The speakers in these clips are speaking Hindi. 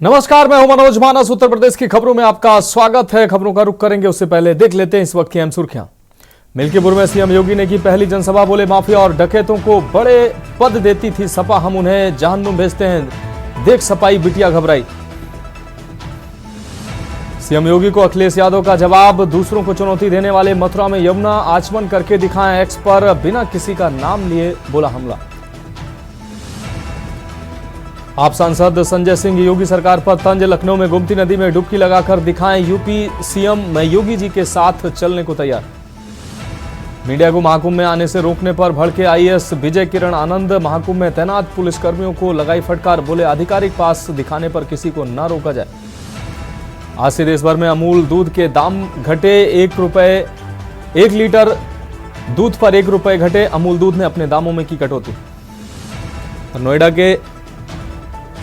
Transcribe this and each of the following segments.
नमस्कार, मैं हूं मनोज मानस। उत्तर प्रदेश की खबरों में आपका स्वागत है। खबरों का रुख करेंगे उससे पहले देख लेते हैं इस वक्त की अहम सुर्खियां। मिल्कीपुर में सीएम योगी ने की पहली जनसभा। बोले माफिया और डकैतों को बड़े पद देती थी सपा, हम उन्हें जहन्नुम भेजते हैं, देख सपाई बिटिया घबराई। सीएम योगी को अखिलेश यादव का जवाब। दूसरों को चुनौती देने वाले मथुरा में यमुना आचमन करके दिखाएं एक्स पर, बिना किसी का नाम लिए बोला हमला। आप सांसद संजय सिंह योगी सरकार पर तंज। लखनऊ में गोमती नदी में डुबकी लगाकर दिखाएं यूपी सीएम, मैं योगी जी के साथ चलने को तैयार। मीडिया को महाकुंभ में आने से रोकने पर भड़के आईएएस विजय किरण आनंद। महाकुंभ में तैनात पुलिसकर्मियों को लगाई फटकार। बोले आधिकारिक पास दिखाने पर किसी को न रोका जाए। आज से देश भर में अमूल दूध के दाम घटे। 1 लीटर दूध पर 1 रुपए घटे। अमूल दूध ने अपने दामों में की कटौती। नोएडा के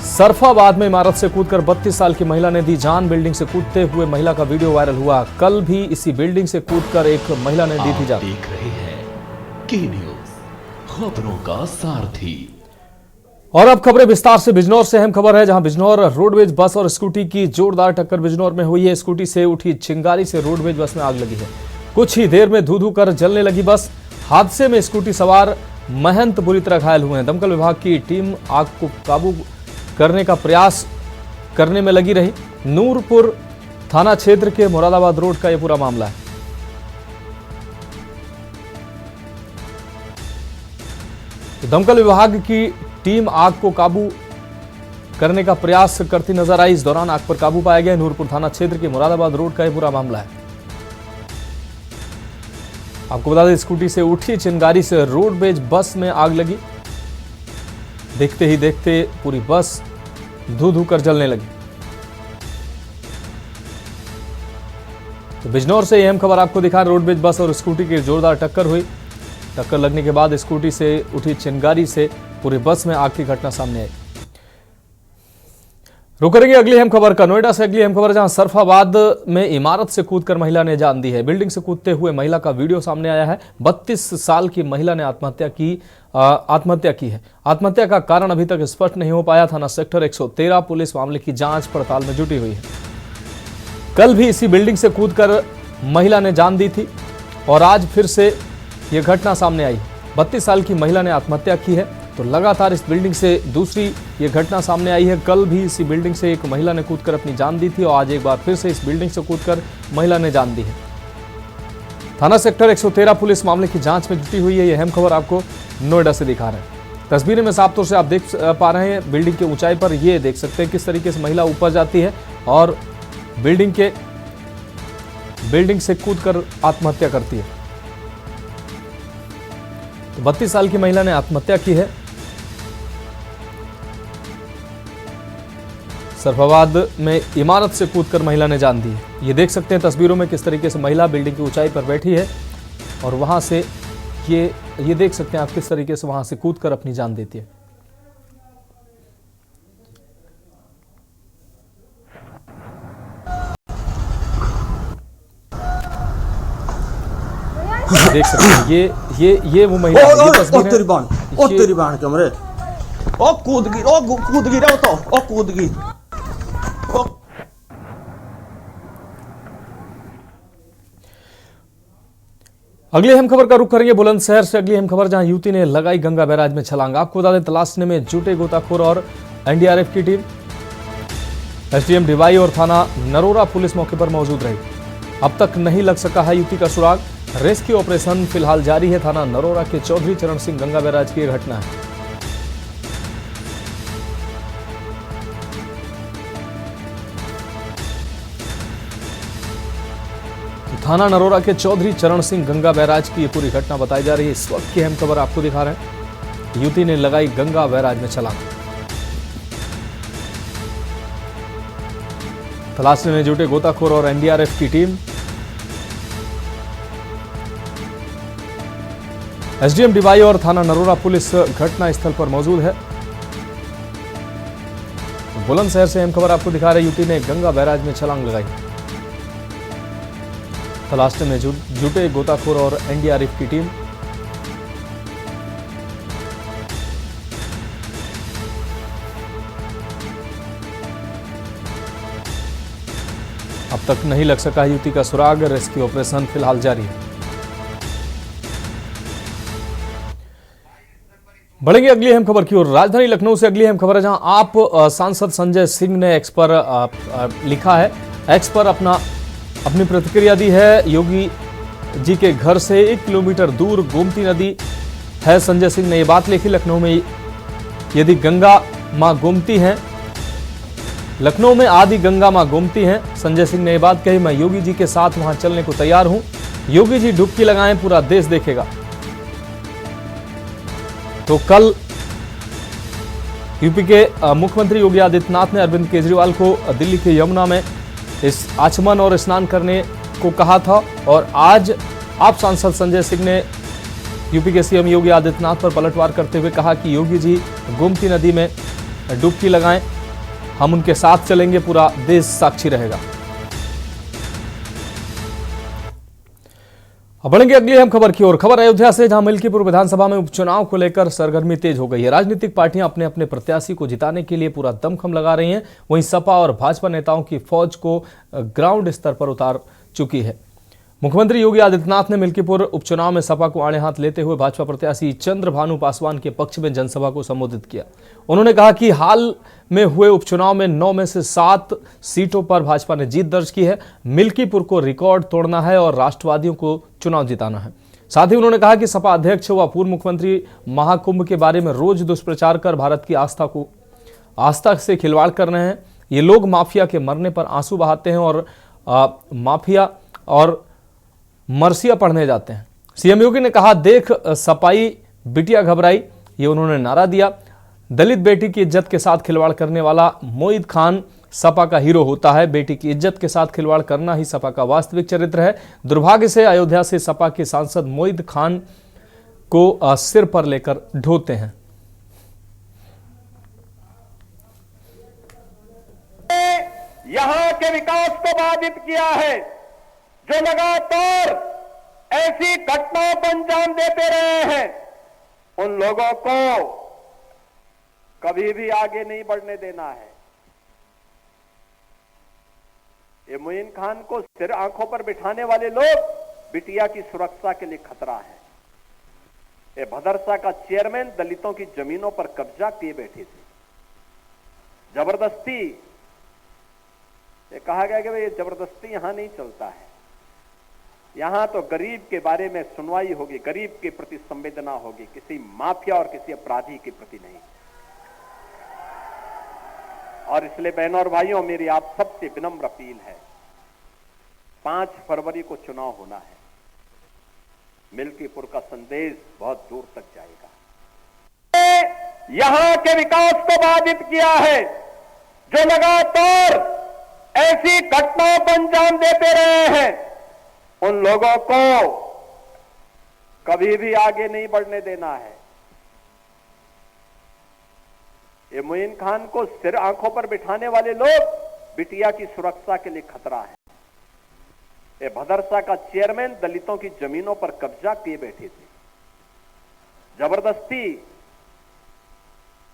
सरफाबाद में इमारत से कूदकर 32 साल की महिला ने दी जान। बिल्डिंग से कूदते हुए महिला का वीडियो वायरल हुआ। कल भी इसी बिल्डिंग से कूदकर एक महिला ने दी थी जान। देख रहे हैं के न्यूज़, खबरों का सारथी। और अब खबरें विस्तार से। बिजनौर से अहम खबर है, जहां बिजनौर रोडवेज बस और स्कूटी की जोरदार टक्कर बिजनौर में हुई है। स्कूटी से उठी चिंगारी से रोडवेज बस में आग लगी है। कुछ ही देर में धू धू कर जलने लगी बस। हादसे में स्कूटी सवार महंत बुरी तरह घायल हुए हैं। दमकल विभाग की टीम आग को काबू करने का प्रयास करने में लगी रही। नूरपुर थाना क्षेत्र के मुरादाबाद रोड का यह पूरा मामला है। दमकल विभाग की टीम आग को काबू करने का प्रयास करती नजर आई। इस दौरान आग पर काबू पाया गया। नूरपुर थाना क्षेत्र के मुरादाबाद रोड का यह पूरा मामला है। आपको बता दें, स्कूटी से उठी चिंगारी से रोडवेज बस में आग लगी। देखते ही देखते पूरी बस धू धू कर जलने लगी। तो बिजनौर से अहम खबर आपको दिखा। रोडवेज बस और स्कूटी की जोरदार टक्कर हुई। टक्कर लगने के बाद स्कूटी से उठी चिंगारी से पूरी बस में आग की घटना सामने आई। रुक करेंगे अगली अहम खबर का। नोएडा से अगली अहम खबर, जहां सरफाबाद में इमारत से कूदकर महिला ने जान दी है। बिल्डिंग से कूदते हुए महिला का वीडियो सामने आया है। 32 साल की महिला ने आत्महत्या की है। आत्महत्या का कारण अभी तक स्पष्ट नहीं हो पाया। थाना सेक्टर 113 पुलिस मामले की जांच पड़ताल में जुटी हुई है। कल भी इसी बिल्डिंग से कूदकर महिला ने जान दी थी और आज फिर से यह घटना सामने आई। 32 साल की महिला ने आत्महत्या की है। तो लगातार इस बिल्डिंग से दूसरी ये घटना सामने आई है। कल भी इसी बिल्डिंग से एक महिला ने कूदकर अपनी जान दी थी और आज एक बार फिर से इस बिल्डिंग से कूदकर महिला ने जान दी है। थाना सेक्टर 113 पुलिस मामले की जांच में जुटी हुई है। यह अहम खबर आपको नोएडा से दिखा रहे हैं। तस्वीरें में साफ तौर से आप देख पा रहे हैं। बिल्डिंग की ऊंचाई पर ये देख सकते हैं किस तरीके से महिला ऊपर जाती है और बिल्डिंग से कूदकर आत्महत्या करती है। तो 32 साल की महिला ने आत्महत्या की है। सरफाबाद में इमारत से कूदकर महिला ने जान दी है। ये देख सकते हैं तस्वीरों में किस तरीके से महिला बिल्डिंग की ऊंचाई पर बैठी है और वहां से ये देख सकते हैं आप किस तरीके से वहां से कूदकर अपनी जान देती है। देख सकते हैं ये वो महिला है। ये तस्वीर है। कूद गिरा तो कूद गिर। अगली अहम खबर का रुख करेंगे बुलंदशहर से। अगली अहम खबर, जहां युवती ने लगाई गंगा बैराज में छलांग। आपको बता दें, तलाशने में जुटे गोताखोर और एनडीआरएफ की टीम। एसडीएम डिवाई और थाना नरोरा पुलिस मौके पर मौजूद रही। अब तक नहीं लग सका है युवती का सुराग। रेस्क्यू ऑपरेशन फिलहाल जारी है। थाना नरोरा के चौधरी चरण सिंह गंगा बैराज की घटना है। थाना नरोरा के चौधरी चरण सिंह गंगा बैराज की ये पूरी घटना बताई जा रही है। इस वक्त की अहम खबर आपको दिखा रहे हैं। युवती ने लगाई गंगा बैराज में छलांग। तलाशने में जुटे गोताखोर और एनडीआरएफ की टीम। एसडीएम डिवाई और थाना नरोरा पुलिस घटना स्थल पर मौजूद है। बुलंदशहर से अहम खबर आपको दिखा रहे, युवती ने गंगा बैराज में छलांग लगाई। तलाशने में जुटे गोताखोर और एनडीआरएफ की टीम। अब तक नहीं लग सका युवती का सुराग, रेस्क्यू ऑपरेशन फिलहाल जारी है। बढ़ेंगे अगली अहम खबर की ओर। राजधानी लखनऊ से अगली अहम खबर है, जहां आप सांसद संजय सिंह ने एक्स पर लिखा है, एक्स पर अपनी प्रतिक्रिया दी है। योगी जी के घर से 1 किलोमीटर दूर गोमती नदी है। संजय सिंह ने यह बात लिखी। लखनऊ में यदि गंगा मां गोमती हैं, लखनऊ में आदि गंगा मां गोमती हैं। संजय सिंह ने यह बात कही। मैं योगी जी के साथ वहां चलने को तैयार हूं। योगी जी डुबकी लगाएं, पूरा देश देखेगा। तो कल यूपी के मुख्यमंत्री योगी आदित्यनाथ ने अरविंद केजरीवाल को दिल्ली के यमुना में इस आचमन और स्नान करने को कहा था, और आज आप सांसद संजय सिंह ने यूपी के सीएम योगी आदित्यनाथ पर पलटवार करते हुए कहा कि योगी जी गोमती नदी में डुबकी लगाएं, हम उनके साथ चलेंगे, पूरा देश साक्षी रहेगा। अब बढ़ेंगे अगली अहम खबर की ओर। खबर अयोध्या से, जहां मिल्कीपुर विधानसभा में उपचुनाव को लेकर सरगर्मी तेज हो गई है। राजनीतिक पार्टियां अपने अपने प्रत्याशी को जिताने के लिए पूरा दमखम लगा रही हैं। वहीं सपा और भाजपा नेताओं की फौज को ग्राउंड स्तर पर उतार चुकी है। मुख्यमंत्री योगी आदित्यनाथ ने मिल्कीपुर उपचुनाव में सपा को आड़े हाथ लेते हुए भाजपा प्रत्याशी चंद्रभानु पासवान के पक्ष में जनसभा को संबोधित किया। उन्होंने कहा कि हाल में हुए उपचुनाव में 9 में से 7 सीटों पर भाजपा ने जीत दर्ज की है। मिल्कीपुर को रिकॉर्ड तोड़ना है और राष्ट्रवादियों को चुनाव जिताना है। साथ ही उन्होंने कहा कि सपा अध्यक्ष व पूर्व मुख्यमंत्री महाकुंभ के बारे में रोज दुष्प्रचार कर भारत की आस्था से खिलवाड़ कर रहे हैं। ये लोग माफिया के मरने पर आंसू बहाते हैं और माफिया और मरसिया पढ़ने जाते हैं। सीएम योगी ने कहा, देख सपाई बिटिया घबराई, ये उन्होंने नारा दिया। दलित बेटी की इज्जत के साथ खिलवाड़ करने वाला मोईद खान सपा का हीरो होता है। बेटी की इज्जत के साथ खिलवाड़ करना ही सपा का वास्तविक चरित्र है। दुर्भाग्य से अयोध्या से सपा के सांसद मोईद खान को सिर पर लेकर ढोते हैं। यहां के विकास को बाधित किया है, जो लगातार ऐसी घटनाओं को अंजाम देते रहे हैं, उन लोगों को कभी भी आगे नहीं बढ़ने देना है। ये मोइन खान को सिर आंखों पर बिठाने वाले लोग बिटिया की सुरक्षा के लिए खतरा है। ये भदरसा का चेयरमैन दलितों की जमीनों पर कब्जा किए बैठे थे। जबरदस्ती, ये कहा गया कि भाई जबरदस्ती यहां नहीं चलता है। यहां तो गरीब के बारे में सुनवाई होगी, गरीब के प्रति संवेदना होगी, किसी माफिया और किसी अपराधी के प्रति नहीं। और इसलिए बहनों और भाइयों, मेरी आप सबसे विनम्र अपील है, 5 फरवरी को चुनाव होना है। मिल्कीपुर का संदेश बहुत दूर तक जाएगा। यहां के विकास को बाधित किया है, जो लगातार ऐसी घटनाओं को अंजाम देते रहे हैं, उन लोगों को कभी भी आगे नहीं बढ़ने देना है। ये मोइन खान को सिर आंखों पर बिठाने वाले लोग बिटिया की सुरक्षा के लिए खतरा है। ये भदरसा का चेयरमैन दलितों की जमीनों पर कब्जा किए बैठे थे। जबरदस्ती,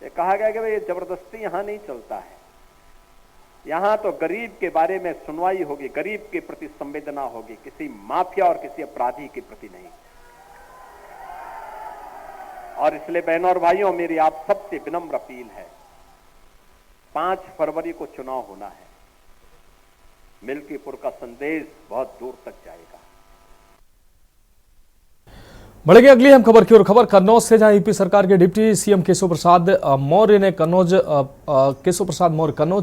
ये कहा गया कि भाई जबरदस्ती यहां नहीं चलता है। यहां तो गरीब के बारे में सुनवाई होगी, गरीब के प्रति संवेदना होगी, किसी माफिया और किसी अपराधी के प्रति नहीं। और इसलिए बहनों और भाइयों, मेरी आप सबसे विनम्र अपील है, 5 फरवरी को चुनाव होना है। मिल्कीपुर का संदेश बहुत दूर तक जाएगा। बढ़ेंगे अगली हम खबर की ओर। खबर कन्नौज से, जहां यूपी सरकार के डिप्टी सीएम केशव प्रसाद मौर्य कन्नौज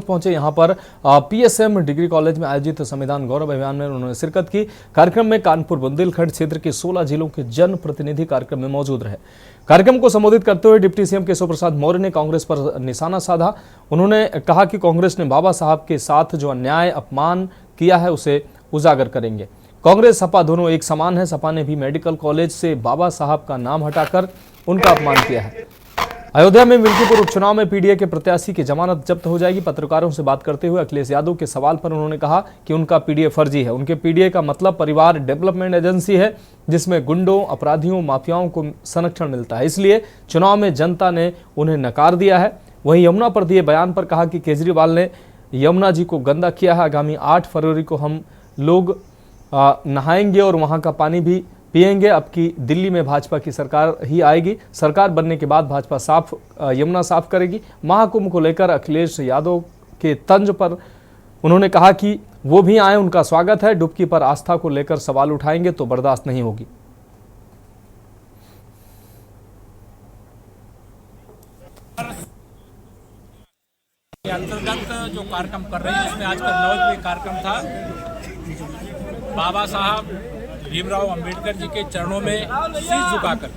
पहुंचे। यहां पर पीएसएम डिग्री कॉलेज में आयोजित संविधान गौरव अभियान में उन्होंने शिरकत की। कार्यक्रम में कानपुर बुंदेलखंड क्षेत्र के 16 जिलों के जन प्रतिनिधि कार्यक्रम में मौजूद रहे। कार्यक्रम को संबोधित करते हुए डिप्टी सीएम केशव प्रसाद मौर्य ने कांग्रेस पर निशाना साधा। उन्होंने कहा कि कांग्रेस ने बाबा साहब के साथ जो अन्याय अपमान किया है उसे उजागर करेंगे। कांग्रेस सपा दोनों एक समान है। सपा ने भी मेडिकल कॉलेज से बाबा साहब का नाम हटाकर उनका अपमान किया है। अयोध्या में मिल्कीपुर उपचुनाव में पीडीए के प्रत्याशी की जमानत जब्त हो जाएगी। पत्रकारों से बात करते हुए अखिलेश यादव के सवाल पर उन्होंने कहा कि उनका पीडीए फर्जी है। उनके पीडीए का मतलब परिवार डेवलपमेंट एजेंसी है, जिसमें गुंडों, अपराधियों, माफियाओं को संरक्षण मिलता है। इसलिए चुनाव में जनता ने उन्हें नकार दिया है। वहीं यमुना पर दिए बयान पर कहा कि केजरीवाल ने यमुना जी को गंदा किया है। आगामी 8 फरवरी को हम लोग नहाएंगे और वहां का पानी भी पिएंगे। अब की दिल्ली में भाजपा की सरकार ही आएगी। सरकार बनने के बाद भाजपा यमुना साफ करेगी। महाकुंभ को लेकर अखिलेश यादव के तंज पर उन्होंने कहा कि वो भी आए, उनका स्वागत है। डुबकी पर आस्था को लेकर सवाल उठाएंगे तो बर्दाश्त नहीं होगी। अंतर्गत जो कार्यक्रम कर रहे हैं उसमें आज कन्नौज में कार्यक्रम था। बाबा साहब भीमराव अंबेडकर जी के चरणों में शीश झुका कर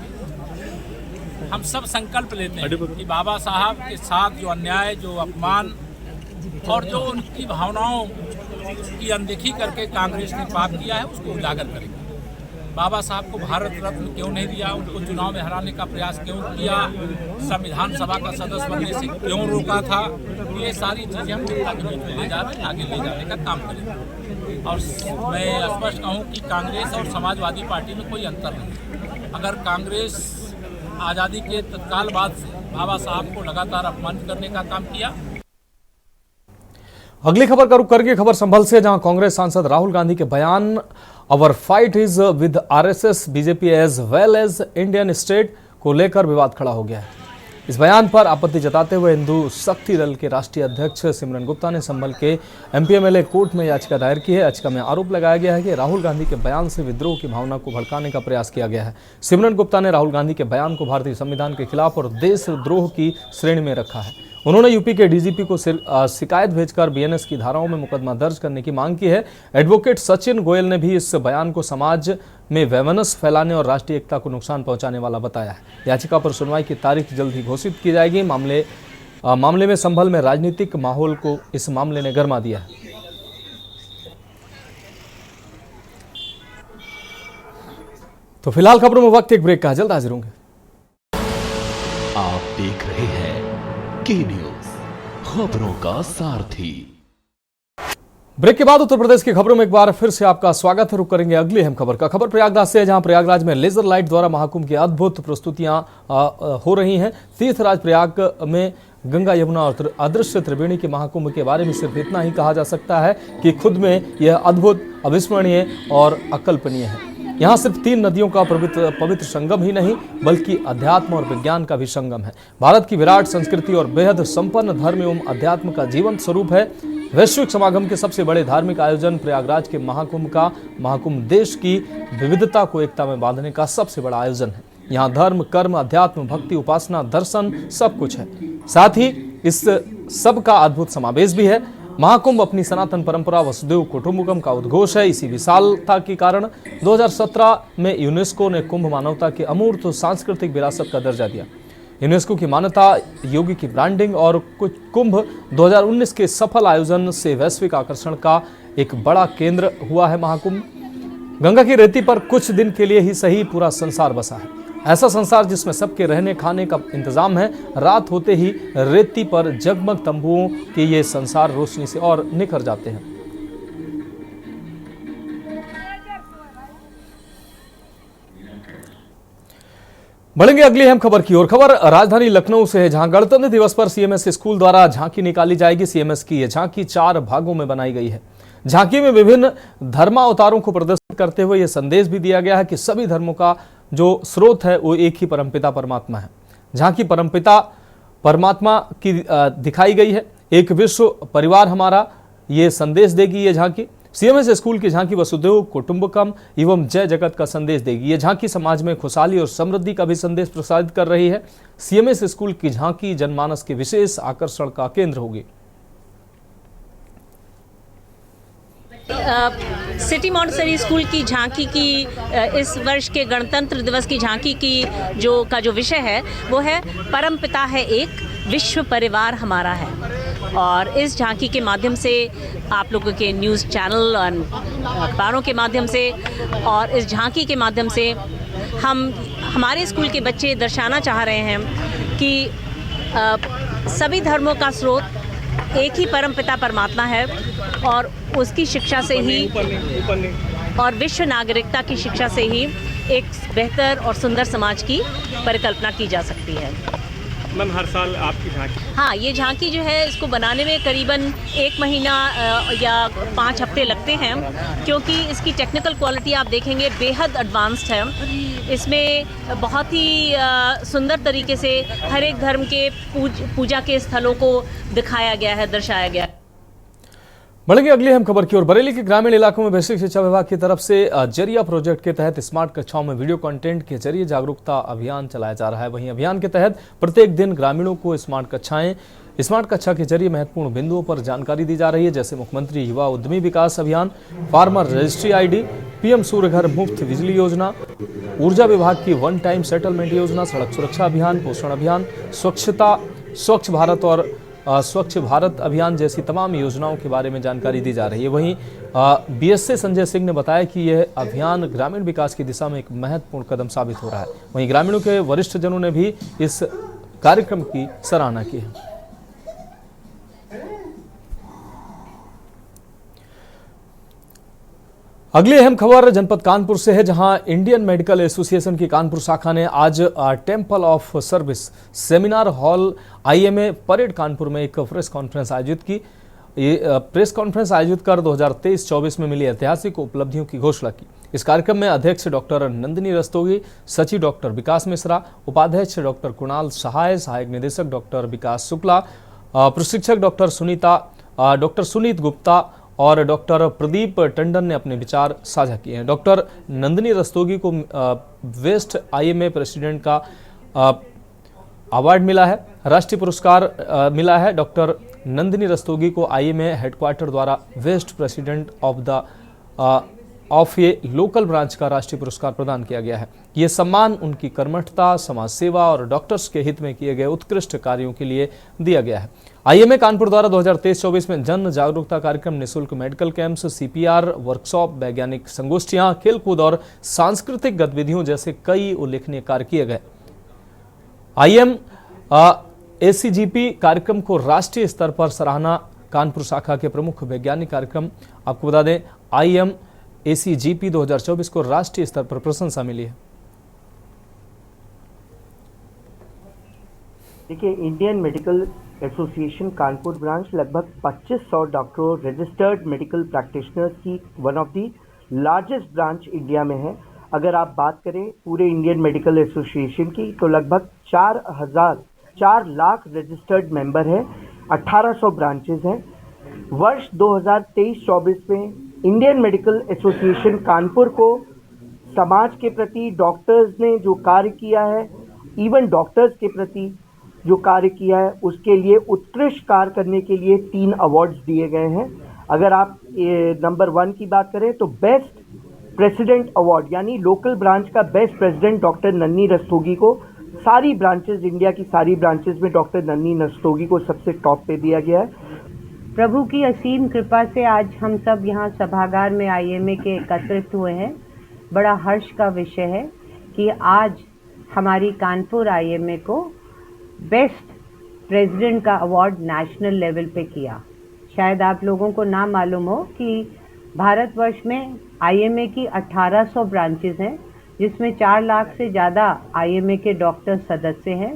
हम सब संकल्प लेते हैं कि बाबा साहब के साथ जो अन्याय, जो अपमान और जो उनकी भावनाओं की अनदेखी करके कांग्रेस ने पाप किया है उसको उजागर करेंगे। बाबा साहब को भारत रत्न क्यों नहीं दिया, उनको चुनाव में हराने का प्रयास क्यों किया, संविधान सभा का सदस्य बनने से क्यों रोका था, ये सारी चीज़ें हम जनता के बीच में ले जा रहे हैं, आगे ले जाने का काम करेंगे। और मैं स्पष्ट कहूँ कि कांग्रेस और समाजवादी पार्टी में कोई अंतर नहीं। अगर कांग्रेस आज़ादी के तत्काल बाद से बाबा साहब को लगातार अपमानित करने का काम किया। अगली खबर का रुख करके खबर संभल से, जहां कांग्रेस सांसद राहुल गांधी के बयान our fight is with RSS, BJP as well as Indian state को लेकर विवाद खड़ा हो गया है। इस बयान पर आपत्ति जताते हुए हिंदू शक्ति दल के राष्ट्रीय अध्यक्ष सिमरन गुप्ता ने संभल के एमपीएमएलए कोर्ट में याचिका दायर की है। याचिका में आरोप लगाया गया है कि राहुल गांधी के बयान से विद्रोह की भावना को भड़काने का प्रयास किया गया है। सिमरन गुप्ता ने राहुल गांधी के बयान को भारतीय संविधान के खिलाफ और देशद्रोह की श्रेणी में रखा है। उन्होंने यूपी के डीजीपी को शिकायत भेजकर बीएनएस की धाराओं में मुकदमा दर्ज करने की मांग की है। एडवोकेट सचिन गोयल ने भी इस बयान को समाज में वैमनस्य फैलाने और राष्ट्रीय एकता को नुकसान पहुंचाने वाला बताया है। याचिका पर सुनवाई की तारीख जल्द ही घोषित की जाएगी। मामले में संभल में राजनीतिक माहौल को इस मामले ने गरमा दिया है। तो फिलहाल खबरों में वक्त एक ब्रेक का, जल्द हाजिर होंगे। आप देख रहे हैं के न्यूज, खबरों का सारथी। ब्रेक के बाद उत्तर प्रदेश की खबरों में एक बार फिर से आपका स्वागत है। रुक करेंगे अगली अहम खबर का। खबर प्रयागराज से है, जहां प्रयागराज में लेजर लाइट द्वारा महाकुंभ की अद्भुत प्रस्तुतियां हो रही हैं। तीर्थराज प्रयाग में गंगा, यमुना और अदृश्य त्रिवेणी के महाकुंभ के बारे में सिर्फ इतना ही कहा जा सकता है कि खुद में यह अद्भुत, अविस्मरणीय और अकल्पनीय है। यहाँ सिर्फ 3 नदियों का पवित्र संगम ही नहीं बल्कि अध्यात्म और विज्ञान का भी संगम है। भारत की विराट संस्कृति और बेहद संपन्न धर्म एवं अध्यात्म का जीवंत स्वरूप है। वैश्विक समागम के सबसे बड़े धार्मिक आयोजन प्रयागराज के महाकुंभ देश की विविधता को एकता में बांधने का सबसे बड़ा आयोजन है। यहाँ धर्म, कर्म, अध्यात्म, भक्ति, उपासना, दर्शन सब कुछ है। साथ ही इस सब का अद्भुत समावेश भी है। महाकुंभ अपनी सनातन परंपरा वसुदेव कुटुंबकम का उद्घोष है। इसी विशालता के कारण 2017 में यूनेस्को ने कुंभ मानवता के अमूर्त सांस्कृतिक विरासत का दर्जा दिया। यूनेस्को की मान्यता, योगी की ब्रांडिंग और कुंभ 2019 के सफल आयोजन से वैश्विक आकर्षण का एक बड़ा केंद्र हुआ है। महाकुंभ गंगा की रेती पर कुछ दिन के लिए ही सही पूरा संसार बसा है। ऐसा संसार जिसमें सबके रहने खाने का इंतजाम है। रात होते ही रेती पर जगमग तंबुओं के ये संसार रोशनी से और निखर जाते हैं। बढ़ेंगे अगली अहम खबर की ओर। खबर राजधानी लखनऊ से है, जहां गणतंत्र दिवस पर सीएमएस स्कूल द्वारा झांकी निकाली जाएगी। सीएमएस की यह झांकी 4 भागों में बनाई गई है। झांकी में विभिन्न धर्मावतारों को प्रदर्शित करते हुए यह संदेश भी दिया गया है कि सभी धर्मों का जो स्रोत है वो एक ही परमपिता परमात्मा है। झांकी परमपिता परमात्मा की दिखाई गई है। एक विश्व परिवार हमारा, ये संदेश देगी ये झांकी। सीएमएस स्कूल की झांकी वसुदेव कुटुंबकम एवं जय जगत का संदेश देगी। ये झांकी समाज में खुशहाली और समृद्धि का भी संदेश प्रसारित कर रही है। सीएमएस स्कूल की झांकी जनमानस के विशेष आकर्षण का केंद्र होगी। सिटी मॉन्टेसरी स्कूल की झांकी की इस वर्ष के गणतंत्र दिवस की झांकी की जो विषय है वो है परमपिता है एक, विश्व परिवार हमारा है। और इस झांकी के माध्यम से आप लोगों के न्यूज़ चैनल और अखबारों के माध्यम से और इस झांकी के माध्यम से हम हमारे स्कूल के बच्चे दर्शाना चाह रहे हैं कि सभी धर्मों का स्रोत एक ही परमपिता परमात्मा है और उसकी शिक्षा से ही और विश्व नागरिकता की शिक्षा से ही एक बेहतर और सुंदर समाज की परिकल्पना की जा सकती है। मैम हर साल आपकी झांकी? हाँ, ये झांकी जो है इसको बनाने में करीबन 1 महीना या 5 हफ्ते लगते हैं, क्योंकि इसकी टेक्निकल क्वालिटी आप देखेंगे बेहद एडवांस्ड है। इसमें बहुत ही सुंदर तरीके से हर एक धर्म के पूजा के स्थलों को दिखाया गया है, दर्शाया गया है। बढ़ेंगे अगली अहम खबर की ओर। बरेली के ग्रामीण इलाकों में बेसिक शिक्षा विभाग की तरफ से जरिया प्रोजेक्ट के तहत स्मार्ट कक्षाओं में वीडियो कंटेंट के जरिए जागरूकता अभियान चलाया जा रहा है। वहीं अभियान के तहत प्रत्येक दिन ग्रामीणों को स्मार्ट कक्षा के जरिए महत्वपूर्ण बिंदुओं पर जानकारी दी जा रही है, जैसे मुख्यमंत्री युवा उद्यमी विकास अभियान, फार्मर रजिस्ट्री ID, PM सूर्य घर मुफ्त बिजली योजना, ऊर्जा विभाग की वन टाइम सेटलमेंट योजना, सड़क सुरक्षा अभियान, पोषण अभियान, स्वच्छ भारत और स्वच्छ भारत अभियान जैसी तमाम योजनाओं के बारे में जानकारी दी जा रही है। वहीं BSA संजय सिंह ने बताया कि यह अभियान ग्रामीण विकास की दिशा में एक महत्वपूर्ण कदम साबित हो रहा है। वहीं ग्रामीणों के वरिष्ठ जनों ने भी इस कार्यक्रम की सराहना की है। अगली अहम खबर जनपद कानपुर से है, जहां इंडियन मेडिकल एसोसिएशन की कानपुर शाखा ने आज temple of service seminar hall IMA parade Kanpur में एक प्रेस कॉन्फ्रेंस आयोजित की। ये प्रेस कॉन्फ्रेंस आयोजित कर 2023-24 में मिली ऐतिहासिक उपलब्धियों की घोषणा की। इस कार्यक्रम में अध्यक्ष डॉक्टर नंदिनी रस्तोगी, सचिव डॉक्टर विकास मिश्रा, उपाध्यक्ष डॉक्टर कुणाल सहाय, सहायक निदेशक डॉक्टर विकास शुक्ला, प्रशिक्षक डॉक्टर सुनीत गुप्ता और डॉक्टर प्रदीप टंडन ने अपने विचार साझा किए हैं। डॉक्टर नंदिनी रस्तोगी को वेस्ट IMA प्रेसिडेंट का अवार्ड मिला है, राष्ट्रीय पुरस्कार मिला है। डॉक्टर नंदिनी रस्तोगी को IMA हेडक्वार्टर द्वारा best president of a local branch का राष्ट्रीय पुरस्कार प्रदान किया गया है। ये सम्मान उनकी कर्मठता, समाज सेवा और डॉक्टर्स के हित में किए गए उत्कृष्ट कार्यों के लिए दिया गया है। IMA कानपुर द्वारा 2023-24 में जन जागरूकता कार्यक्रम, निःशुल्क मेडिकल कैंप्स, CPR वर्कशॉप, वैज्ञानिक संगोष्ठियां, खेलकूद और सांस्कृतिक गतिविधियों जैसे कई उल्लेखनीय कार्य किए गए। ACGP कार्यक्रम को राष्ट्रीय स्तर पर सराहना। कानपुर शाखा के प्रमुख वैज्ञानिक कार्यक्रम, आपको बता दें ACGP 2024 को राष्ट्रीय स्तर पर प्रशंसा मिली है। देखिए, Indian medical association Kanpur branch लगभग 2500 डॉक्टरों, रजिस्टर्ड मेडिकल प्रैक्टिशनर्स की one of the largest branch India में है। अगर आप बात करें पूरे इंडियन मेडिकल एसोसिएशन की, तो लगभग 4 लाख रजिस्टर्ड मेंबर हैं, 1800 ब्रांचेस हैं। वर्ष 2023-24 में इंडियन मेडिकल एसोसिएशन कानपुर को समाज के प्रति डॉक्टर्स ने जो कार्य किया है, इवन डॉक्टर्स के प्रति जो कार्य किया है, उसके लिए उत्कृष्ट कार्य करने के लिए 3 अवार्ड्स दिए गए हैं। अगर आप नंबर 1 की बात करें तो बेस्ट प्रेसिडेंट अवार्ड, यानी लोकल ब्रांच का बेस्ट प्रेसिडेंट डॉक्टर नन्नी रस्तोगी को सारी ब्रांचेस, इंडिया की सारी ब्रांचेस में डॉक्टर नन्नी रस्तोगी को सबसे टॉप पे दिया गया है। प्रभु की असीम कृपा से आज हम सब यहाँ सभागार में IMA के एकत्रित हुए हैं। बड़ा हर्ष का विषय है कि आज हमारी कानपुर IMA को बेस्ट प्रेसिडेंट का अवार्ड नेशनल लेवल पे किया। शायद आप लोगों को ना मालूम हो कि भारतवर्ष में IMA की 1800 ब्रांचेस हैं, जिसमें 4 लाख से ज़्यादा IMA के डॉक्टर सदस्य हैं।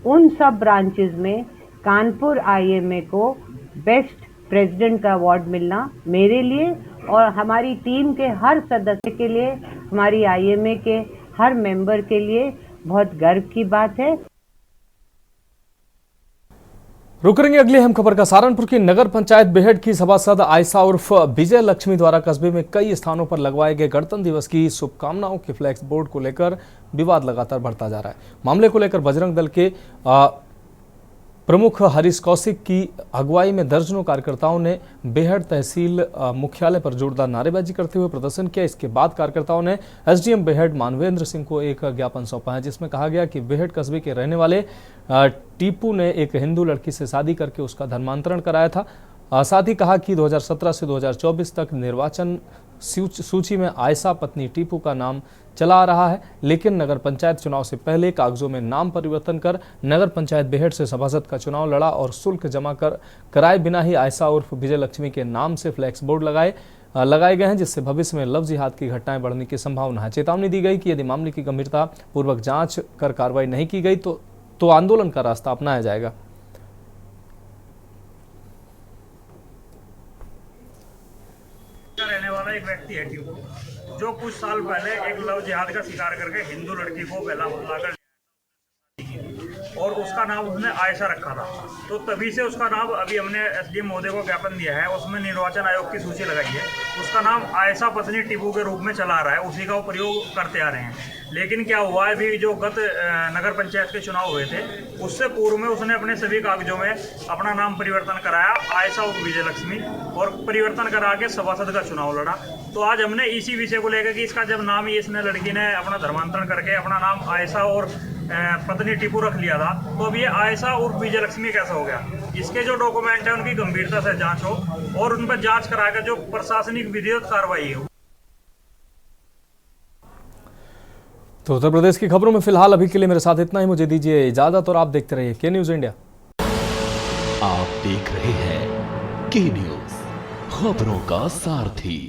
उन सब ब्रांचेस में कानपुर IMA को बेस्ट प्रेसिडेंट का अवार्ड मिलना मेरे लिए और हमारी टीम के हर सदस्य के लिए, हमारी IMA के हर मेंबर के लिए बहुत गर्व की बात है। रुक रहेंगे अगली अहम खबर का। सहारनपुर की नगर पंचायत बेहड की सभासद आयशा उर्फ विजय लक्ष्मी द्वारा कस्बे में कई स्थानों पर लगवाए गए गणतंत्र दिवस की शुभकामनाओं के फ्लैक्स बोर्ड को लेकर विवाद लगातार बढ़ता जा रहा है। मामले को लेकर बजरंग दल के प्रमुख हरीश कौशिक की अगुवाई में दर्जनों कार्यकर्ताओं ने बेहड तहसील मुख्यालय पर जोरदार नारेबाजी करते हुए प्रदर्शन किया। इसके बाद कार्यकर्ताओं ने SDM बेहड मानवेंद्र सिंह को एक ज्ञापन सौंपा है, जिसमें कहा गया कि बेहड कस्बे के रहने वाले टीपू ने एक हिंदू लड़की से शादी करके उसका धर्मांतरण कराया था। साथ ही कहा कि 2017 से 2024 तक निर्वाचन सूची में आयशा पत्नी टीपू का नाम चला आ रहा है, लेकिन नगर पंचायत चुनाव से पहले कागजों में नाम परिवर्तन कर नगर पंचायत बेहड से सभासद का चुनाव लड़ा और शुल्क जमा कराए बिना ही आयशा उर्फ विजय लक्ष्मी के नाम से फ्लैक्स बोर्ड लगाए गए हैं, जिससे भविष्य में लव जिहाद की घटनाएं बढ़ने की संभावना है। चेतावनी दी गई कि यदि मामले की गंभीरता पूर्वक जांच कर कार्रवाई नहीं की गई तो तो आंदोलन का रास्ता अपनाया जाएगा। रहने वाला एक व्यक्ति है टीपू, जो कुछ साल पहले एक लव जिहाद का शिकार करके हिंदू लड़की को बेला बुलाकर और उसका नाम उसने आयशा रखा था। तो तभी से उसका नाम, अभी हमने एसडीएम महोदय को ज्ञापन दिया है, उसमें निर्वाचन आयोग की सूची लगाई है, उसका नाम आयशा पत्नी टीपू के रूप में चला आ रहा है, उसी का वो प्रयोग करते आ रहे हैं। लेकिन क्या हुआ है, अभी जो गत नगर पंचायत के चुनाव हुए थे उससे पूर्व में उसने अपने सभी कागजों में अपना नाम परिवर्तन कराया आयशा उर्फ विजय लक्ष्मी, और परिवर्तन करा के सभासद का चुनाव लड़ा। तो आज हमने इसी विषय को लेकर कि इसका जब नाम ही इसने लड़की ने अपना धर्मांतरण करके अपना नाम आयशा और पत्नी टीपू रख लिया था, तो अब ये आयशा उर्फ विजय लक्ष्मी कैसा हो गया। इसके जो डॉक्यूमेंट है उनकी गंभीरता से जांच हो और उन पर जांच कराकर जो प्रशासनिक विधिवत कार्रवाई हो। तो उत्तर प्रदेश की खबरों में फिलहाल अभी के लिए मेरे साथ इतना ही। मुझे दीजिए इजाजत और आप देखते रहिए के न्यूज इंडिया। आप देख रहे हैं के न्यूज, खबरों का सारथी।